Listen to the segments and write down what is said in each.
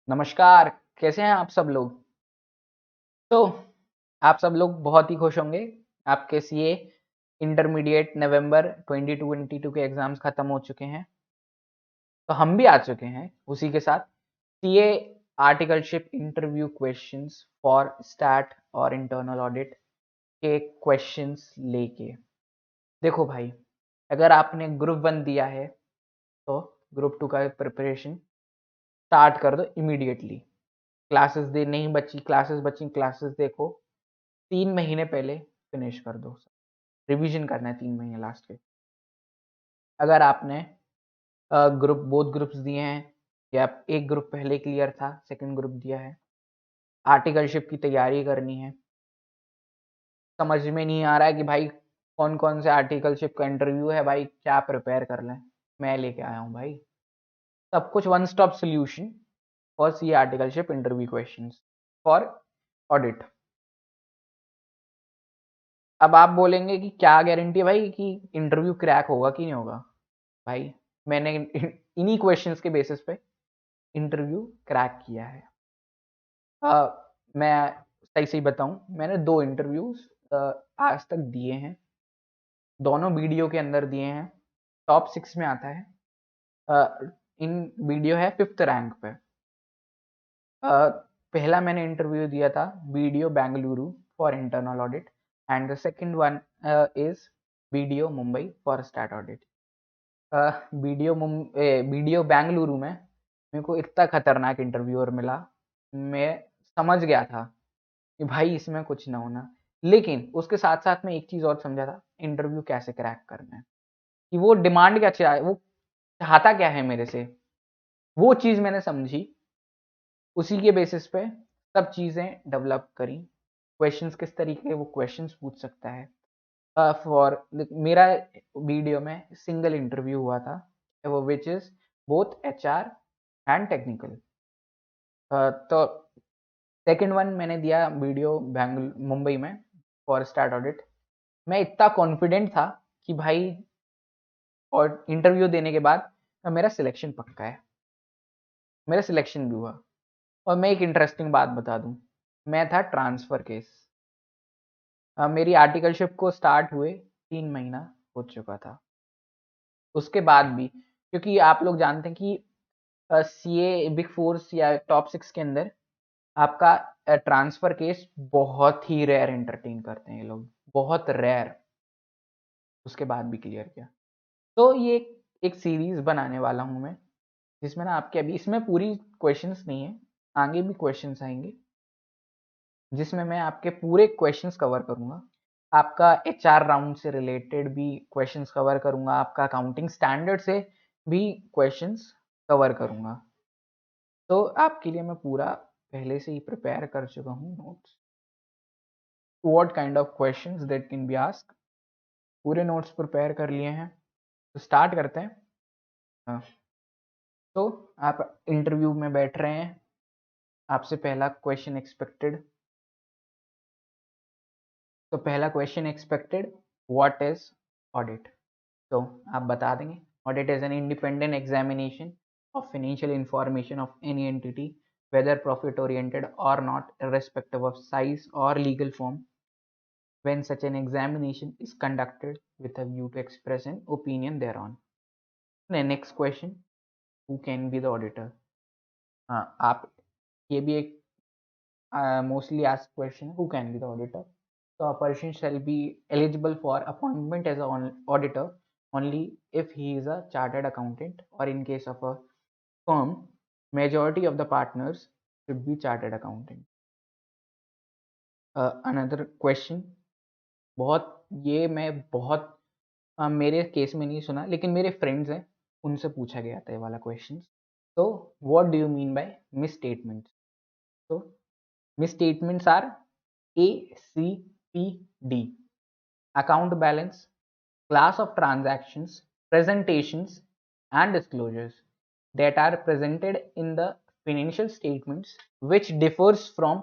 नमस्कार, कैसे हैं आप सब लोग? तो आप सब लोग बहुत ही खुश होंगे, आपके सीए इंटरमीडिएट नवंबर 2022 के एग्ज़ाम्स खत्म हो चुके हैं, तो हम भी आ चुके हैं उसी के साथ CA articleship interview questions for stat और इंटरनल ऑडिट के क्वेश्चंस लेके। देखो भाई, अगर आपने ग्रुप 1 दिया है, तो ग्रुप 2 का प्रिपरेशन स्टार्ट कर दो इमीडिएटली। क्लासेस दे नहीं बची क्लासेस देखो 3 महीने पहले फिनिश कर दो। रिवीजन करना है 3 महीने लास्ट के। अगर आपने बोथ ग्रुप्स दिए हैं या एक ग्रुप पहले क्लियर था, सेकंड ग्रुप दिया है, आर्टिकलशिप की तैयारी करनी है, समझ में नहीं आ रहा है कि भाई कौन-कौन से आर्टिकलशिप का इंटरव्यू है भाई, क्या प्रिपेयर कर लें? मैं लेके आया हूँ भाई, सब कुछ one stop solution for C articleship interview questions for audit. अब आप बोलेंगे कि क्या गारंटी है भाई कि इंटरव्यू क्रैक होगा कि नहीं होगा? भाई मैंने इन्हीं क्वेश्चंस के बेसिस पे इंटरव्यू क्रैक किया है। मैं सही-सही बताऊँ, मैंने 2 इंटरव्यूज़ आज तक दिए हैं, दोनों वीडियो के अंदर दिए हैं, टॉप 6 में आता है। इन वीडियो है 5th रैंक पे। पहला मैंने इंटरव्यू दिया था video Bengaluru for internal audit and the second one is video Mumbai for stat audit. Video Bengaluru में मेरे को इतना खतरनाक इंटरव्यूअर मिला, मैं समझ गया था कि भाई इसमें कुछ ना होना। लेकिन उसके साथ-साथ मैं एक चीज़ और समझा था, इंटरव्यू कैसे क्रैक करना है, कि वो डिमांड क्या वो चाहता क्या है मेरे से, वो चीज़ मैंने समझी, उसी के बेसिस पे सब चीज़ें डेवलप करी। क्वेश्चंस किस तरीके के वो क्वेश्चंस पूछ सकता है। फॉर मेरा वीडियो में सिंगल इंटरव्यू हुआ था, वो which is both HR and technical. तो सेकंड वन मैंने दिया वीडियो मुंबई में फॉर स्टार्ट ऑडिट। मैं इतना कॉन्फिडेंट था कि भाई और इंटरव्यू देने के बाद मेरा सिलेक्शन पक्का है, मेरा सिलेक्शन भी हुआ। और मैं एक इंटरेस्टिंग बात बता दूं, मैं था ट्रांसफ़र केस। मेरी आर्टिकलशिप को स्टार्ट हुए 3 महीना हो चुका था, उसके बाद भी, क्योंकि आप लोग जानते हैं कि सीए बिग फोर्स या टॉप 6 के अंदर आपका ट्रांसफ़र केस बहुत ही रेयर एंटरटेन करते हैं ये लोग, बहुत रेयर। उसके बाद भी क्लियर किया। तो ये एक सीरीज़ बनाने वाला हूँ मैं, जिसमें ना आपके अभी इसमें पूरी क्वेश्चंस नहीं है, आगे भी क्वेश्चंस आएँगे, जिसमें मैं आपके पूरे क्वेश्चंस कवर करूँगा। आपका एचआर राउंड से रिलेटेड भी क्वेश्चंस कवर करूँगा, आपका अकाउंटिंग स्टैंडर्ड से भी क्वेश्चंस कवर करूँगा। तो आपके लिए मैं पूरा पहले से ही प्रिपेयर कर चुका हूँ notes. What kind of questions that can be asked, पूरे नोट्स प्रिपेयर कर लिए हैं। तो स्टार्ट करते हैं। हाँ, तो आप इंटरव्यू में बैठ रहे हैं, आपसे पहला क्वेश्चन एक्सपेक्टेड। तो पहला question expected, what is audit? तो आप बता देंगे, audit is an independent examination of financial information of any entity, whether profit oriented or not, irrespective of size or legal form, when such an examination is conducted with a view to express an opinion thereon. The next question, who can be the auditor? हाँ, आप ये भी एक mostly asked question, who can be the auditor? So a person shall be eligible for appointment as an auditor only if he is a chartered accountant, or in case of a firm, majority of the partners should be chartered accountant. Another question, बहुत ये मैं बहुत मेरे case में नहीं सुना, लेकिन मेरे फ्रेंड्स हैं उनसे पूछा गया था ये वाला क्वेश्चन। तो what do you mean by miss statements? तो misstatements are A, C, P, D. Account balance, class of transactions, presentations, and disclosures that are presented in the financial statements which differs from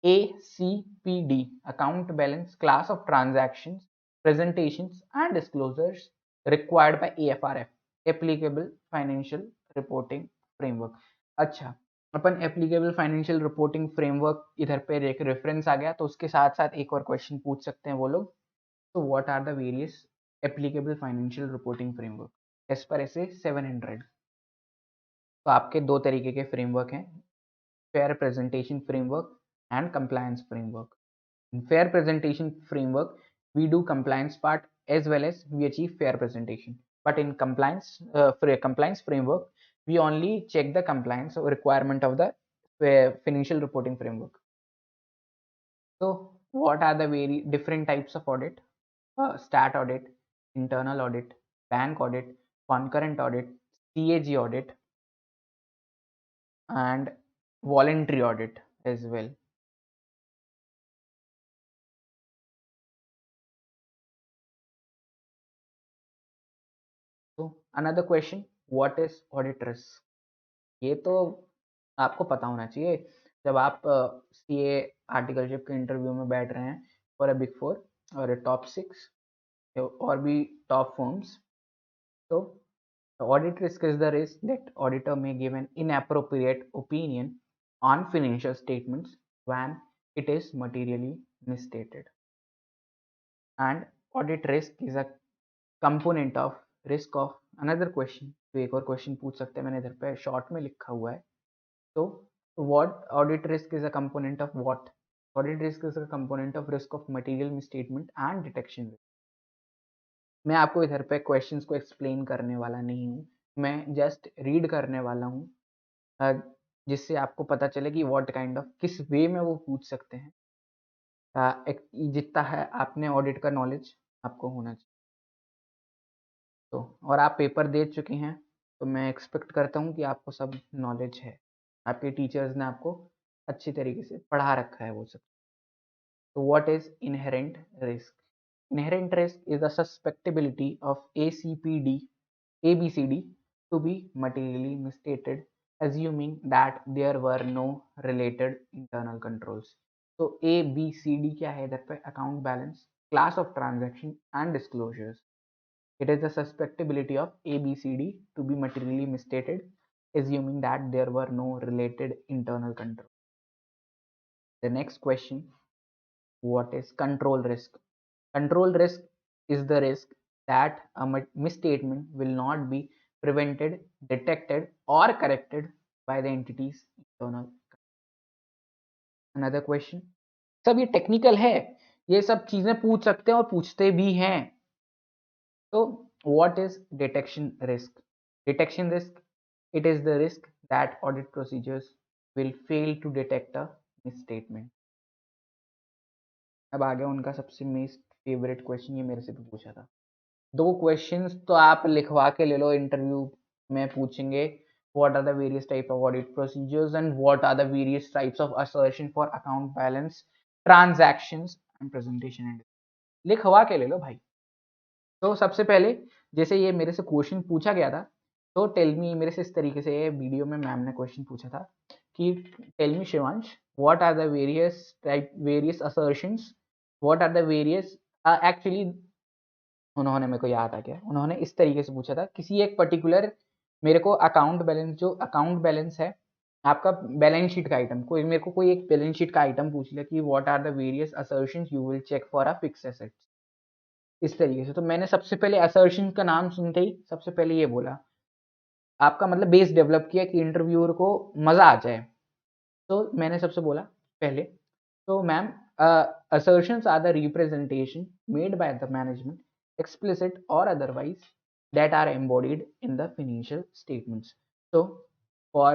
A, C, P, D. Account balance, class of transactions, presentations, and disclosures required by AFRF, applicable financial reporting framework. अच्छा, अपन applicable financial reporting framework इधर पे एक reference आ गया, तो उसके साथ साथ एक और क्वेश्चन पूछ सकते हैं वो लोग। तो what are the various applicable financial reporting framework as per SA 700। तो आपके दो तरीके के फ्रेमवर्क हैं, fair presentation framework and compliance framework. In fair presentation framework, we do compliance part as well as we achieve fair presentation. But in compliance framework, we only check the compliance or requirement of the financial reporting framework. So, what are the very different types of audit? Stat audit, internal audit, bank audit, concurrent audit, CAG audit, and voluntary audit as well. So, another question, what is audit risk? ये तो आपको पता होना चाहिए जब आप CA articleship के interview में बैठ रहे हैं फॉर अ बिग फोर और टॉप 6 और भी टॉप फर्म्स। तो audit risk is the risk that auditor may give an inappropriate opinion on financial statements when it is materially misstated, and audit risk is a component of risk of another question। तो एक और question पूछ सकते हैं, मैंने इधर पे short में लिखा हुआ है। So, what audit risk is a component of what? Audit risk is a component of risk of material misstatement and detection risk. मैं आपको इधर पे क्वेश्चंस को एक्सप्लेन करने वाला नहीं हूँ, मैं जस्ट रीड करने वाला हूँ, जिससे आपको पता चले कि व्हाट काइंड ऑफ किस वे में वो पूछ सकते हैं। जितना है आपने ऑडिट का नॉलेज आपको होना चाहिए। तो और आप पेपर दे चुके हैं, तो मैं एक्सपेक्ट करता हूँ कि आपको सब नॉलेज है, आपके टीचर्स ने आपको अच्छी तरीके से पढ़ा रखा है वो सब। So what is inherent risk? Inherent risk is the susceptibility of ABCD to be materially misstated, assuming that there were no related internal controls. So ABCD क्या है इधर पे? Account balance, class of transaction and disclosures. It is the susceptibility of ABCD to be materially misstated, assuming that there were no related internal controls. The next question, what is control risk? Control risk is the risk that a misstatement will not be prevented, detected, or corrected by the entity's internal. Another question, सब ये technical है, ये सब चीजें पूछ सकते हैं और पूछते भी हैं। तो what is detection risk? Detection risk, it is the risk that audit procedures will fail to detect a misstatement. अब आ गया उनका सबसे मोस्ट फेवरेट क्वेश्चन, ये मेरे से भी पूछा था। दो क्वेश्चंस तो आप लिखवा के ले लो, इंटरव्यू में पूछेंगे what are the various type of audit procedures and what are the various types of assertion for account balance, transactions and presentation and, लिखवा के ले लो भाई। तो सबसे पहले जैसे ये मेरे से क्वेश्चन पूछा गया था, तो टेल मी, मेरे से इस तरीके से वीडियो में मैम ने क्वेश्चन पूछा था कि tell me Shivansh, what are the various assertions, what are the various, actually उन्होंने मेरे को याद आ गया, उन्होंने इस तरीके से पूछा था किसी एक पर्टिकुलर मेरे को अकाउंट बैलेंस, जो अकाउंट बैलेंस है आपका बैलेंस शीट का आइटम, कोई मेरे को कोई एक बैलेंस शीट का आइटम पूछ लिया कि what are the various assertions you will check for a fixed assets, इस तरीके से। तो मैंने सबसे पहले असर्शन का नाम सुनते ही सबसे पहले ये बोला, आपका मतलब बेस डेवलप किया कि इंटरव्यूअर को मजा आ जाए। तो मैंने सबसे बोला पहले, तो ma'am assertions are the representation made by the management, explicit or otherwise, that are embodied in the financial statements. So for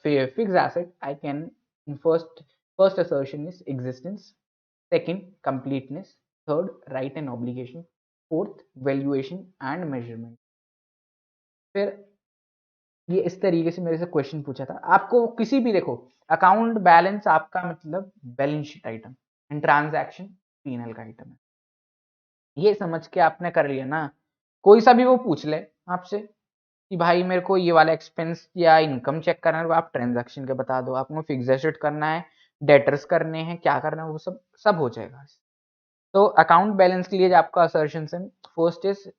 fixed asset, I can first assertion is existence, second completeness, third right and obligation, fourth valuation and measurement. फिर ये इस तरीके से मेरे से question पूछा था। आपको किसी भी देखो, अकाउंट बैलेंस आपका मतलब balance sheet item and transaction PNL का आइटम है, ये समझ के आपने कर लिया ना। कोई सा भी वो पूछ ले आपसे कि भाई मेरे को ये वाला एक्सपेंस या इनकम चेक करना है, वो आप ट्रांजैक्शन के बता दो, आपको फिक्स एसेट करना है, डेटर्स करने हैं, क्या करना है, वो सब सब हो जाएगा। तो अकाउंट बैलेंस के लिए जो आपका असर्शन है, first is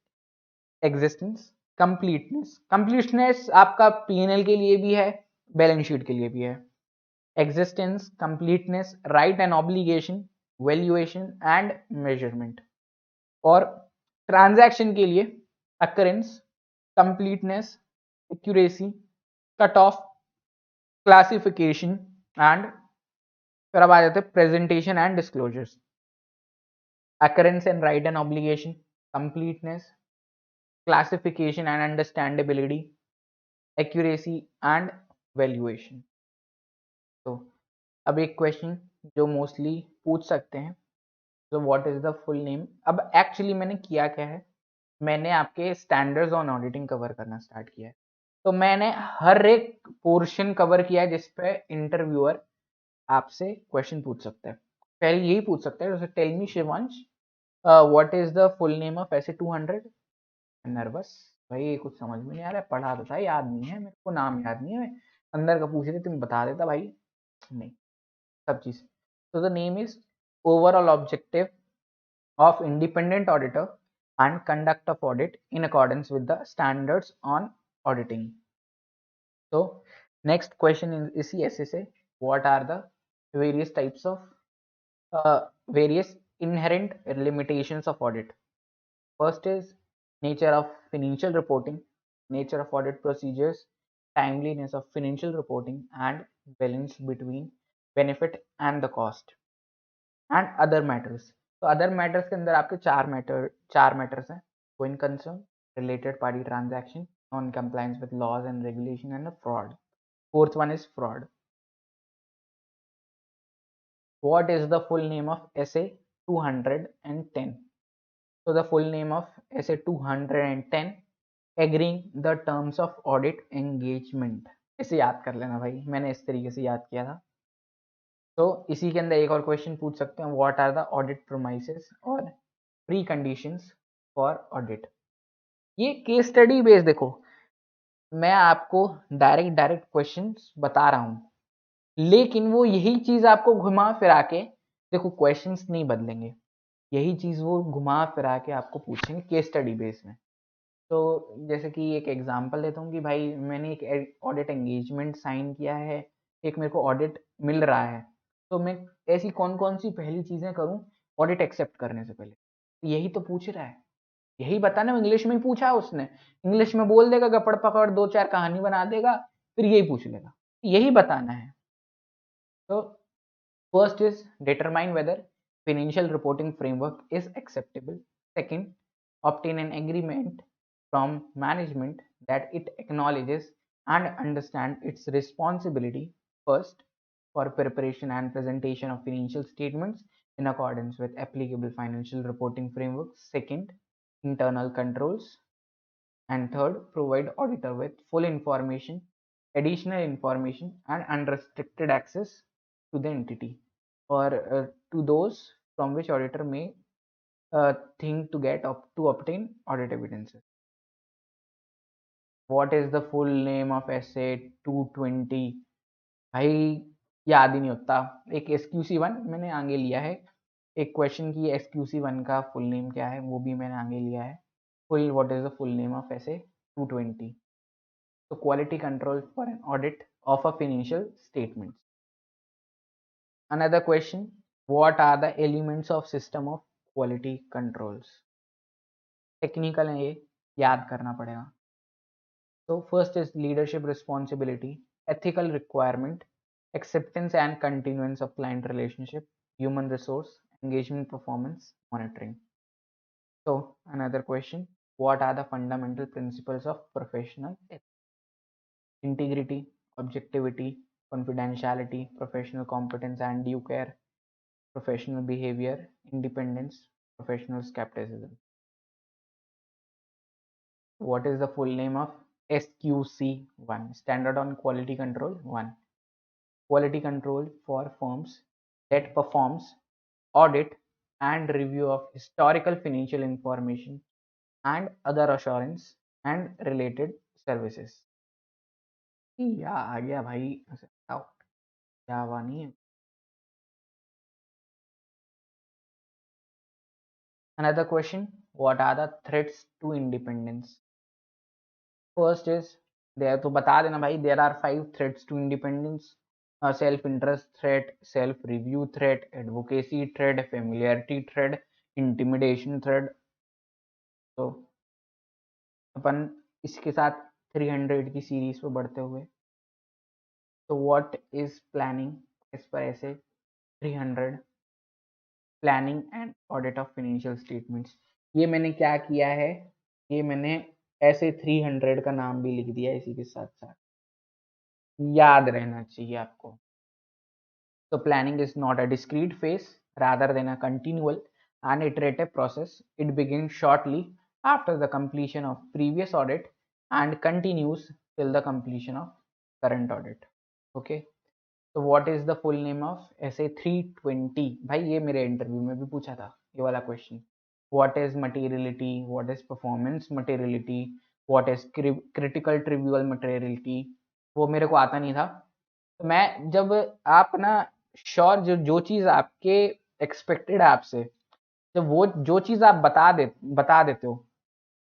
existence, completeness. Completeness आपका पीएनएल के लिए भी है, बैलेंस शीट के लिए भी है। Existence, completeness, right and obligation, valuation and measurement. और ट्रांजैक्शन के लिए occurrence, completeness, accuracy, cut off, classification and फिर अब आ जाते हैं presentation and disclosures. occurrence and right and obligation, completeness, classification and understandability, accuracy and valuation। तो अब एक क्वेश्चन जो मोस्टली पूछ सकते हैं, तो what is the full name. अब एक्चुअली मैंने किया क्या है, मैंने आपके स्टैंडर्ड्स ऑन ऑडिटिंग कवर करना स्टार्ट किया है। तो मैंने हर एक पोर्शन कवर किया है जिस पे इंटरव्यूअर आपसे क्वेश्चन पूछ सकता है। पहले यही पूछ सकता है, जैसे tell me Shivansh what is the full name of SA 200। Nervous भाई, कुछ समझ में नहीं आ रहा है, पढ़ा तो था, याद नहीं है मेरे को, नाम याद नहीं है, अंदर का पूछ रहे तुम बता देता भाई। नहीं, सब चीज। तो the name is overall objective of independent auditor and conduct of audit in accordance with the standards on auditing। So next question is इसी ऐसे से, what are the various types of various inherent limitations of audit। First is nature of financial reporting, nature of audit procedures, timeliness of financial reporting and balance between benefit and the cost and other matters। तो other matters के अंदर आपके चार matters हैं। Going concern, related party transaction, non compliance with laws and regulation and fraud. Fourth one is fraud. What is the full name of SA 210। So the full name of SA 210, agreeing the terms of audit engagement। इसे याद कर लेना भाई, मैंने इस तरीके से याद किया था। तो इसी के अंदर एक और क्वेश्चन पूछ सकते हैं, व्हाट आर द ऑडिट प्रोमाइसेस और प्री कंडीशंस फॉर ऑडिट। ये केस स्टडी बेस्ड, देखो मैं आपको डायरेक्ट क्वेश्चंस बता रहा हूँ, लेकिन वो यही चीज आपको घुमा फिरा के, देखो क्वेश्चंस नहीं बदलेंगे, यही चीज वो घुमा फिरा के आपको पूछेंगे केस स्टडी बेस में। तो जैसे कि एक एग्जांपल देता हूँ कि भाई मैंने एक ऑडिट एंगेजमेंट साइन किया है, एक मेरे को ऑडिट मिल रहा है, तो मैं ऐसी कौन कौन सी पहली चीजें करूँ ऑडिट एक्सेप्ट करने से पहले। यही तो पूछ रहा है, यही बताना, इंग्लिश में ही पूछा है उसने, इंग्लिश में बोल देगा, गपड़ पकड़ दो चार कहानी बना देगा, फिर यही पूछ लेगा, यही बताना है। तो first is determine whether financial reporting framework is acceptable। Second, obtain an agreement from management that it acknowledges and understands its responsibility first for preparation and presentation of financial statements in accordance with applicable financial reporting frameworks. Second, internal controls. And third, provide auditor with full information, additional information and unrestricted access to the entity or to those from which auditor may think to get up to obtain audit evidences। What is the full name of SA 220? भाई याद ही नहीं होता। एक SQC1 मैंने आगे लिया है, एक क्वेश्चन की SQC1 का फुल नेम क्या है वो भी मैंने आगे लिया है। Full, what is the full name of SA 220? So quality control for an audit of a financial statements। Another question, what are the elements of system of quality controls? Technical है ये, याद करना पड़ेगा। So first is leadership responsibility, ethical requirement, acceptance and continuance of client relationship, human resource, engagement performance, monitoring। So another question, what are the fundamental principles of professional ethics? Integrity, objectivity, confidentiality, professional competence and due care, professional behavior, independence, professional skepticism। What is the full name of SQC1? Standard on Quality Control 1. Quality control for firms that performs audit and review of historical financial information and other assurance and related services। या आ गया भाई, क्या हुआ नहीं है। Another question, what are the threats to independence? First is there तो बता देना भाई, there are 5 threats to independence: self interest threat, self review threat, advocacy threat, familiarity threat, intimidation threat. तो अपन इसके साथ 300 की सीरीज पे बढ़ते हुए, तो व्हाट इज प्लानिंग इस पर ऐसे 300 planning and audit of financial statements. ये मैंने क्या किया है, ये मैंने ऐसे 300 का नाम भी लिख दिया इसी के साथ साथ, याद रहना चाहिए आपको। तो planning is not a discrete face rather than a continual and iterative process. It begins shortly after the completion of previous audit and continues till the completion of current audit. Okay. तो what is the full name of SA 320? भाई ये मेरे interview में भी पूछा था ये वाला question. What is materiality? What is performance materiality? What is critical trivial materiality? वो मेरे को आता नहीं था। तो मैं जब आप ना श्योर जो चीज़ आपके एक्सपेक्टेड है आपसे, जब वो जो चीज़ आप बता देते हो,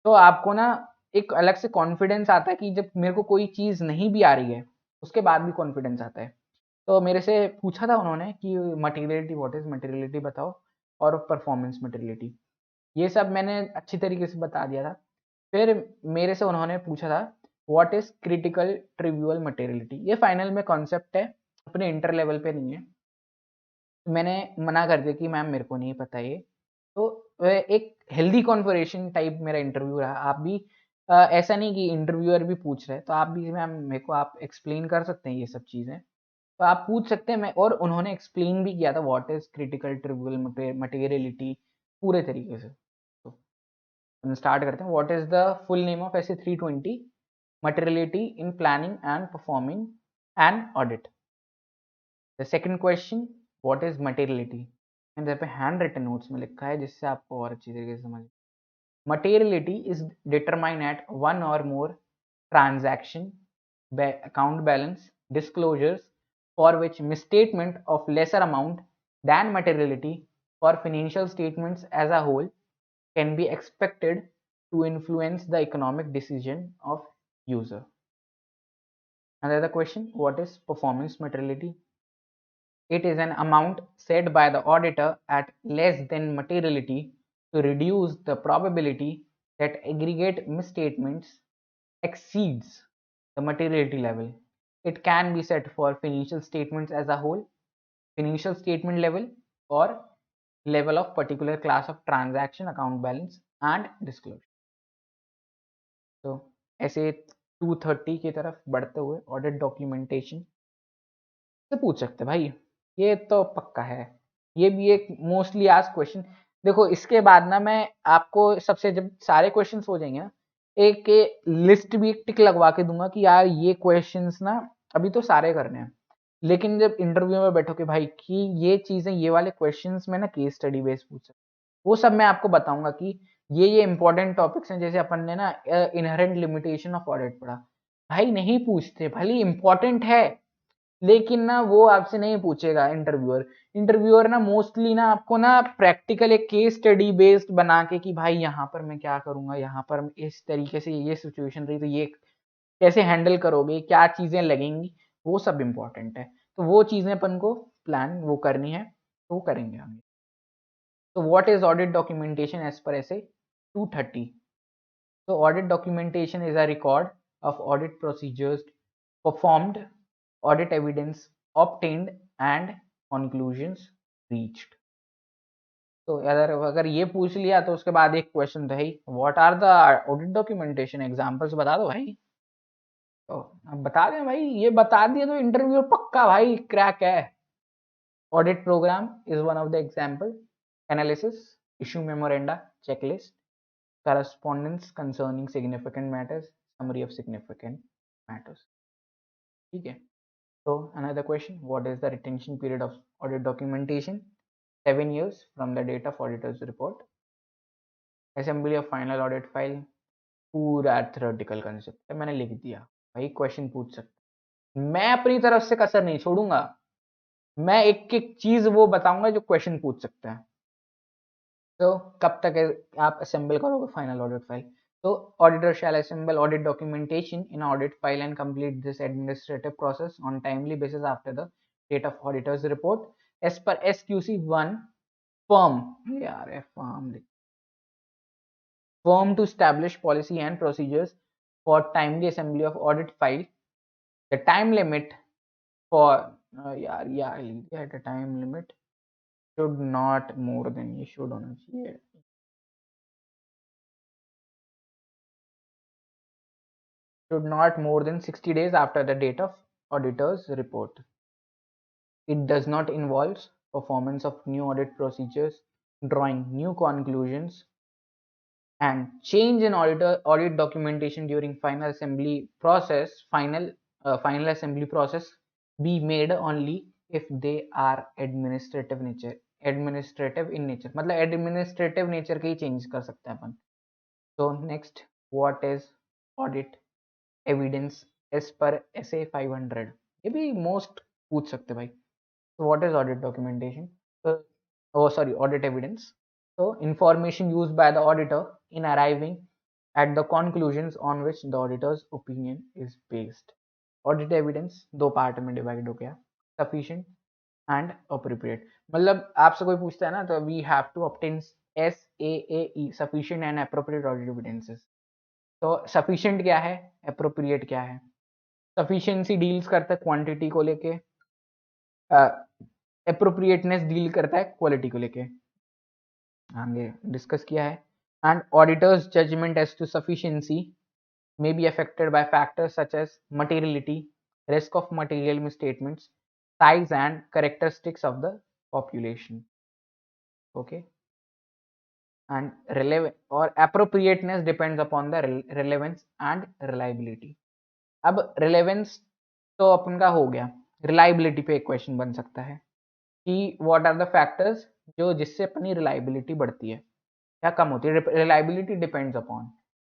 तो आपको ना एक अलग से कॉन्फिडेंस आता है कि जब मेरे को कोई चीज़ नहीं भी आ रही है उसके बाद भी कॉन्फिडेंस आता है। तो मेरे से पूछा था उन्होंने कि मटेरियलिटी, व्हाट इज मटेरियलिटी बताओ, और परफॉर्मेंस मटेरियलिटी, ये सब मैंने अच्छी तरीके से बता दिया था। फिर मेरे से उन्होंने पूछा था what is critical trivial materiality. ये फाइनल में कॉन्सेप्ट है, अपने इंटर लेवल पे नहीं है। मैंने मना कर दिया कि मैम मेरे को नहीं पता ये। तो एक हेल्दी कॉन्वर्सेशन टाइप मेरा इंटरव्यू रहा। आप भी ऐसा नहीं कि इंटरव्यूअर भी पूछ रहे हैं तो आप भी मैम मेरे को आप एक्सप्लेन कर सकते हैं ये सब चीज़ें, तो आप पूछ सकते हैं। मैं और उन्होंने एक्सप्लेन भी किया था what is critical trivial materiality पूरे तरीके से। तो हम स्टार्ट करते हैं। What is the full name of ऐसे 320 materiality in planning and performing and audit. The second question, what is materiality, इधर पे हैंड रिटन नोट्स में लिखा है जिससे आपको और अच्छी तरीके से समझ। Materiality is determined at one or more transaction account balance disclosures for which misstatement of lesser amount than materiality for financial statements as a whole can be expected to influence the economic decision of user. Another question, what is performance materiality? It is an amount set by the auditor at less than materiality to reduce the probability that aggregate misstatements exceeds the materiality level. It can be set for financial statements as a whole, financial statement level, or level of particular class of transaction, account balance and disclosure. तो ऐसे 230 की तरफ बढ़ते हुए audit documentation से पूछ सकते भाई, ये तो पक्का है। ये भी एक मोस्टली आस्क्ड क्वेश्चन। देखो इसके बाद ना मैं आपको सबसे, जब सारे क्वेश्चंस हो जाएंगे ना, एक लिस्ट भी एक टिक लगवा के दूंगा कि यार ये क्वेश्चंस ना अभी तो सारे करने हैं, लेकिन जब इंटरव्यू में बैठो कि भाई कि ये चीजें, ये वाले क्वेश्चंस में ना केस स्टडी बेस्ड पूछ सकते, वो सब मैं आपको बताऊंगा कि ये इंपॉर्टेंट टॉपिक्स हैं। जैसे अपन ने ना इनहेरेंट लिमिटेशन ऑफ ऑडिट पढ़ा, भाई नहीं पूछते, भले इंपॉर्टेंट है लेकिन ना वो आपसे नहीं पूछेगा इंटरव्यूअर। इंटरव्यूअर ना मोस्टली ना आपको ना प्रैक्टिकल एक केस स्टडी बेस्ड बना के कि भाई यहाँ पर मैं क्या करूंगा, यहाँ पर इस तरीके से ये सिचुएशन रही तो ये कैसे हैंडल करोगे, क्या चीजें लगेंगी, वो सब इंपॉर्टेंट है। तो वो चीजें अपन को प्लान वो करनी है, तो वो करेंगे हम। तो what is audit documentation as per SA 230। So audit documentation is a record of audit procedures performed, audit evidence obtained and conclusions reached. तो अगर ये पूछ लिया तो उसके बाद एक क्वेश्चन था ही, what are the audit documentation examples बता दो भाई। तो अब बता दें भाई, ये बता दिए तो इंटरव्यू पक्का भाई क्रैक है। Audit program is one of the example, analysis, issue memoranda, checklist, correspondence concerning significant matters, summary of significant matters. ठीक है। So another question, what is the retention period of audit documentation? 7 years from the date of auditor's report. Assembly of final audit file, पूरा theoretical concept है, मैंने लिख दिया भाई, question पूछ सकते, मैं अपनी तरफ से कसर नहीं छोड़ूंगा, मैं एक एक चीज वो बताऊंगा जो क्वेश्चन पूछ सकते हैं। तो कब तक आप असेंबल करोगे final audit file? So auditor shall assemble audit documentation in audit file and complete this administrative process on timely basis after the date of auditor's report as per SQC 1 firm. यार firm to establish policy and procedures for timely assembly of audit file. The time limit for the time limit should not more than ये should होना चाहिए should not more than 60 days after the date of auditor's report. It does not involve performance of new audit procedures, drawing new conclusions, and change in audit documentation during final assembly process. Final assembly process be made only if they are administrative nature. Administrative in nature मतलब administrative nature के ही change कर सकते हैं अपन. So next, what is audit evidence as per SA 500? ये भी most पूछ सकते भाई. So what is audit documentation? Audit evidence. So information used by the auditor in arriving at the conclusions on which the auditor's opinion is based. Audit evidence दो part में divide हो गया, sufficient and appropriate. मतलब आपसे कोई पूछता है ना तो we have to obtain SAAE, sufficient and appropriate audit evidences. तो sufficient क्या है, appropriate क्या है? Sufficiency डील्स करता है क्वांटिटी को लेके, अप्रोप्रिएटनेस डील करता है क्वालिटी को लेके, आगे डिस्कस किया है. And auditors judgement as to sufficiency may be affected by factors such as materiality, risk of material misstatements, size and characteristics of the population. Okay, and relevant or appropriateness depends upon the relevance and reliability. अब relevance तो अपन का हो गया, reliability पे एक question बन सकता है कि व्हाट आर द फैक्टर्स जो जिससे अपनी रिलायबिलिटी बढ़ती है या कम होती है. रिलायबिलिटी डिपेंड्स अपॉन,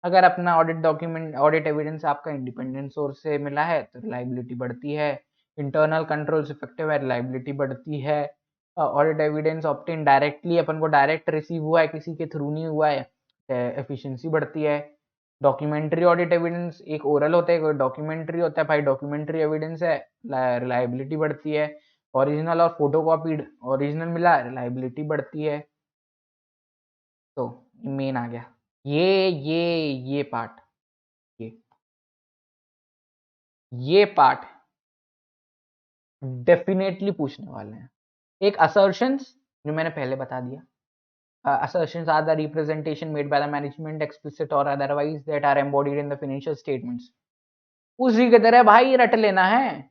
अगर अपना ऑडिट डॉक्यूमेंट ऑडिट एविडेंस आपका इंडिपेंडेंट सोर्स से मिला है तो रिलायबिलिटी बढ़ती है. इंटरनल कंट्रोल्स इफेक्टिव है, रिलायबिलिटी बढ़ती है. ऑडिट एविडेंस ऑब्टेन डायरेक्टली, अपन को डायरेक्ट रिसीव हुआ है, किसी के थ्रू नहीं हुआ है, एफिशिएंसी बढ़ती है. डॉक्यूमेंट्री ऑडिट एविडेंस एक ओरल होता है, डॉक्यूमेंट्री होता है भाई, डॉक्यूमेंट्री एविडेंस है, रिलायबिलिटी बढ़ती है. ओरिजिनल और फोटोकॉपीड, ओरिजिनल मिला रिलायबिलिटी बढ़ती है. तो मेन आ गया ये पार्ट, ये पार्ट डेफिनेटली पूछने वाले हैं. एक असर्शंस जो मैंने पहले बता दिया, assertions are the representation made by the management explicit or otherwise that are embodied in the financial statements. उसी की तरह भाई रट लेना है,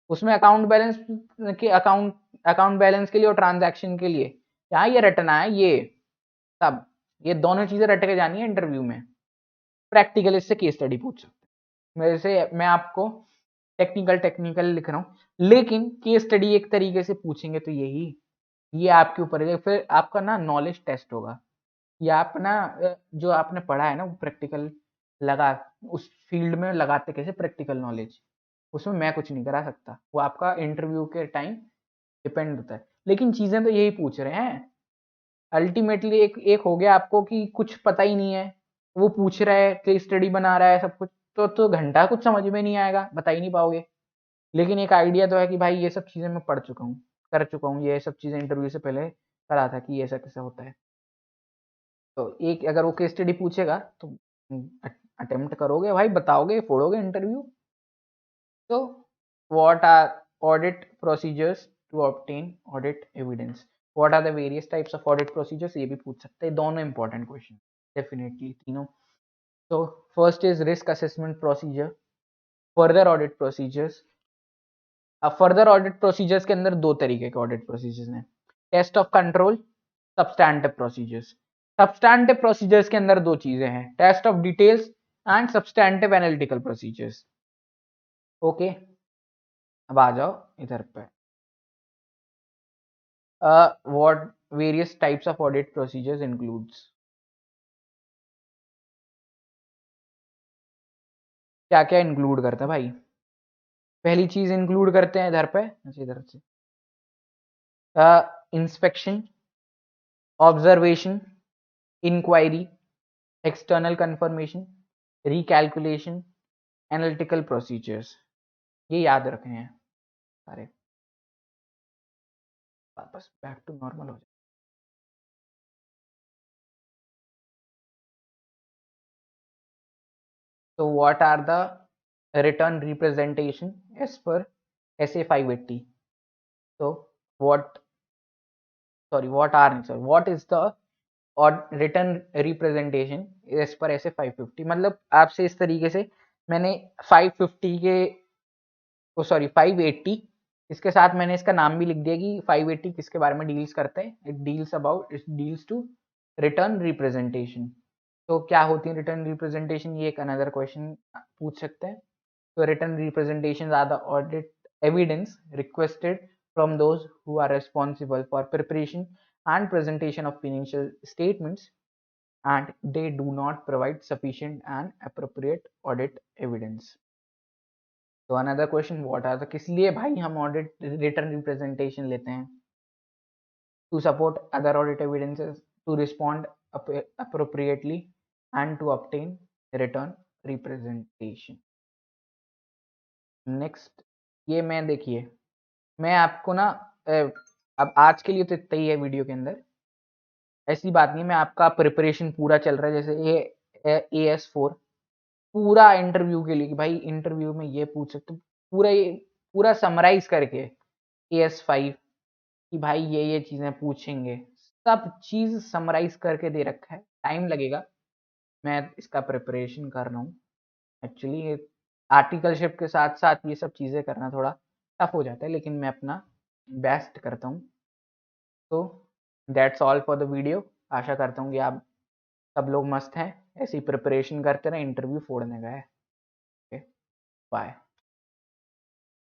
उसमें अकाउंट बैलेंस के लिए और ट्रांजैक्शन के लिए यहाँ ये रटना है. ये सब ये दोनों चीजें रट के जानी है इंटरव्यू में. प्रैक्टिकल इससे केस स्टडी पूछ सकते हैं. मेरे से मैं आपको टेक्निकल लिख रहा हूँ, लेकिन केस स्टडी एक तरीके से पूछेंगे तो ये आपके ऊपर है. फिर आपका ना नॉलेज टेस्ट होगा, या आप ना जो आपने पढ़ा है ना वो प्रैक्टिकल लगा, उस फील्ड में लगाते कैसे प्रैक्टिकल नॉलेज, उसमें मैं कुछ नहीं करा सकता. वो आपका इंटरव्यू के टाइम डिपेंड होता है, लेकिन चीजें तो यही पूछ रहे हैं. अल्टीमेटली एक हो गया आपको कि कुछ पता ही नहीं है, वो पूछ रहा है, केस स्टडी बना रहा है, सब कुछ तो घंटा कुछ समझ में नहीं आएगा, बता ही नहीं पाओगे. लेकिन एक आइडिया तो है कि भाई ये सब चीजें मैं पढ़ चुका हूँ, कर चुका हूँ, ये सब चीजें इंटरव्यू से पहले करा था कि ये ऐसा कैसा होता है. तो एक अगर वो केस स्टडी पूछेगा तो अटेम्प्ट करोगे भाई, बताओगे, फोड़ोगे इंटरव्यू. तो what are audit procedures to obtain audit evidence, what are the various types of audit procedures, ये भी पूछ सकते हैं. दोनों इंपॉर्टेंट क्वेश्चन डेफिनेटली तीनों. तो first is risk assessment procedure, further audit procedures. अब फर्दर ऑडिट प्रोसीजर्स के अंदर दो तरीके के ऑडिट प्रोसीजर्स हैं, test of control, substantive procedures. Substantive procedures के अंदर दो चीजें हैं, test of details and substantive analytical procedures. Okay, अब आ जाओ इधर पे. What various types of audit procedures includes, क्या क्या इंक्लूड करता है भाई. पहली चीज इंक्लूड करते हैं इधर पे, इधर से inspection, observation, inquiry, external confirmation, recalculation, analytical procedures, ये याद रखने हैं सारे, वापस बैक टू नॉर्मल हो जाए। तो what are the return representation as per SA 580? तो what what are sir what is the और return representation as per SA 550, मतलब आपसे इस तरीके से मैंने 550 के 580, इसके साथ मैंने इसका नाम भी लिख दिया कि 580 किसके बारे में डील्स करते हैं। It deals to return representation. तो क्या होती है रिटर्न रिप्रेजेंटेशन, ये एक अनदर क्वेश्चन पूछ सकते हैं। तो return representation are the audit evidence requested from those who are responsible for preparation and presentation of financial statements and they do not provide sufficient and appropriate audit evidence. तो another question what are the, किस लिए भाई हम audit return representation लेते हैं? To support other audit evidences, to respond appropriately and to obtain return representation. Next, ये मैं देखिए मैं आपको ना अब आज के लिए तो इतना ही है वीडियो के अंदर, ऐसी बात नहीं, मैं आपका प्रिपरेशन पूरा चल रहा है जैसे ये AS4 पूरा इंटरव्यू के लिए कि भाई इंटरव्यू में ये पूछ सकते, पूरा समराइज करके AS5 कि भाई ये चीजें पूछेंगे, सब चीज समराइज करके दे रखा है। टाइम लगेगा, मैं इसका प्रिपरेशन कर रहा हूँ एक्चुअली। आर्टिकलशिप के साथ साथ ये सब चीजें करना थोड़ा टफ हो जाता है, लेकिन मैं अपना बेस्ट करता हूँ। तो that's all for the video. आशा करता हूँ कि आप सब लोग मस्त हैं, ऐसी प्रिपरेशन करते रहे, इंटरव्यू फोड़ने का है। Okay, bye.